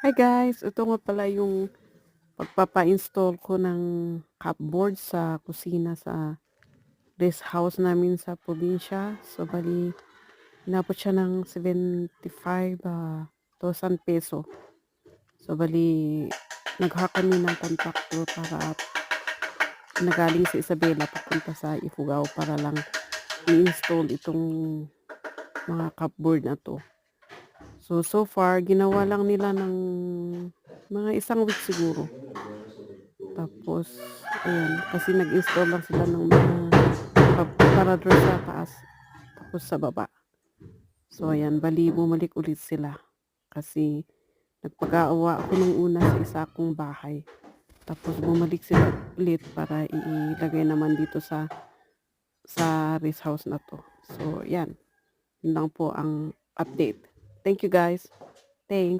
Hi guys, ito nga pala yung pagpapa-install ko ng cupboard sa kusina sa rest house namin sa probinsya. So bali, inabot siya ng 75,000 peso. So bali, nagha kami ng kontraktor para nagaling sa Isabela papunta sa Ifugao para lang i-install itong mga cupboard na to. So far, ginawa lang nila ng mga isang week siguro. Tapos ayan, kasi nag-install lang sila ng mga aparador sa taas, tapos sa baba. So ayan, bali bumalik ulit sila kasi nagpag-aawa ako nung una sa isa kong bahay. Tapos bumalik sila ulit para ilagay naman dito sa rest house na 'to. So 'yan, yun lang po ang update. Thank you guys. Thanks.